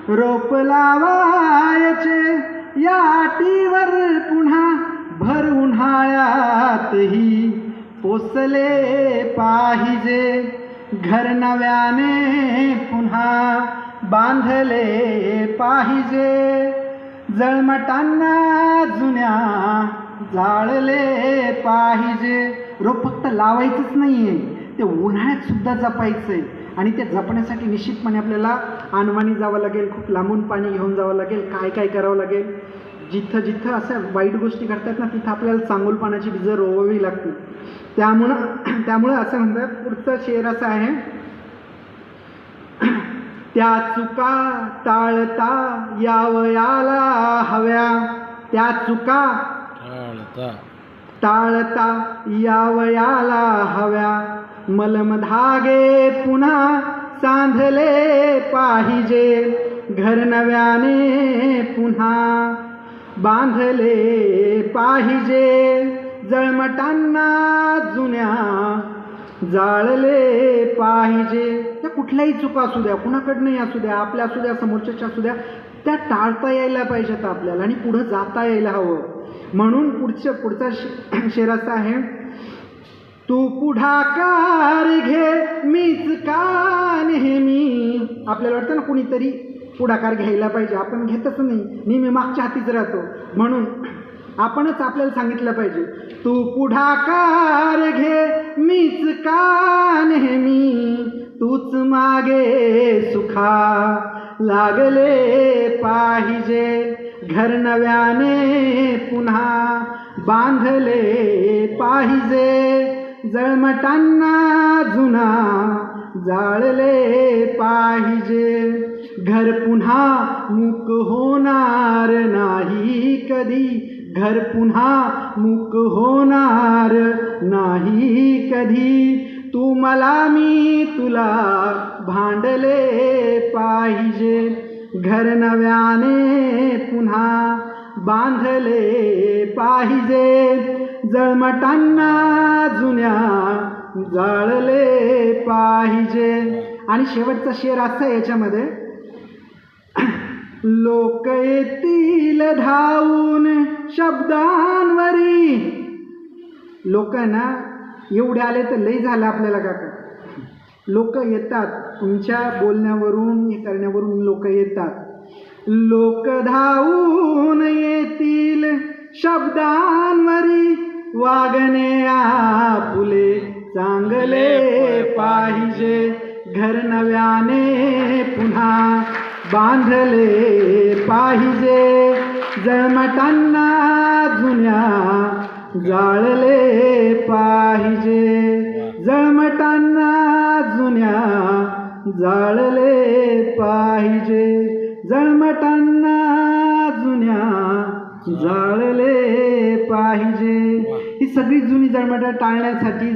रोप लावायचे या अटीवर पुन्हा भर उन्हाळ्यातही पोसले पाहिजे, घर नव्याने पुन्हा बांधले पाहिजे, जळमटांना जुन्या जाळले पाहिजे. रोप फक्त लावायचंच नाहीये, ते उन्हाळ्यात सुद्धा जपायचंय आणि ते जपण्यासाठी निश्चितपणे आपल्याला अनवाणी जावं लागेल, खूप लांबून पाणी घेऊन जावं लागेल, काय काय करावं लागेल. जिथं जिथं अशा वाईट गोष्टी घडतात ना तिथं आपल्याला चांगुलपणाची बीजं रोवावी लागतील. त्यामुळं असं म्हणतात, पुढचं शेर असं आहे, त्या चुका टाळता यावयाला हव्या, त्या चुका टाळता यावयाला हव्या, मलमधागे पुन्हा सांधले पाहिजे, घर नव्याने पुन्हा बांधले पाहिजे, जळमटांना जुन्या जाळले पाहिजे. त्या कुठल्याही चुका असू द्या, कुणाकडनंही असू द्या, आपल्या असू द्या, समोरच्याच्या असू द्या, त्या टाळता यायला पाहिजेत आपल्याला आणि पुढं जाता यायला हवं. म्हणून पुढचा शेर असा आहे, तू पुढाकार घे मीच का नेहमी. आपल्याला वाटतं ना कुणीतरी पुढाकार घ्यायला पाहिजे, आपण घेतच नाही, नेहमी मागच्या हातीच राहतो. म्हणून आपणच आपल्याला सांगितलं पाहिजे, तू पुढाकार घे मीच का नेहमी, तूच मागे सुखा लागले पाहिजे, घर नव्याने पुन्हा बांधले पाहिजे, जळमटांना जुना जाळले पाहिजे, घर पुन्हा मूक होणार नाही कधी, घर पुन्हा मूक होणार नाही कधी, तू मला मी तुला भांडले पाहिजे, घर नव्याने पुन्हा बांधले पाहिजे, जळमटांना जुन्या जाळले पाहिजे. आणि शेवटचा शेर असा आहे याच्यामध्ये, लोक येतील धावून शब्दांवरी. लोक ना एवढे आले तर लई झालं आपल्याला काका. लोक येतात तुमच्या बोलण्यावरून, हे करण्यावरून लोक येतात. लोक धावून येतील शब्दांवरी, वागणे आपुले चांगले पाहिजे, घर नव्याने पुन्हा बांधले पाहिजे, जळमटांना जुन्या जाळले पाहिजे, जळमटांना जुन्या जाळले पाहिजे, जळमटांना जुन्या जाळले पाहिजे. ही सगळी जुनी जळमटं टाळण्यासाठी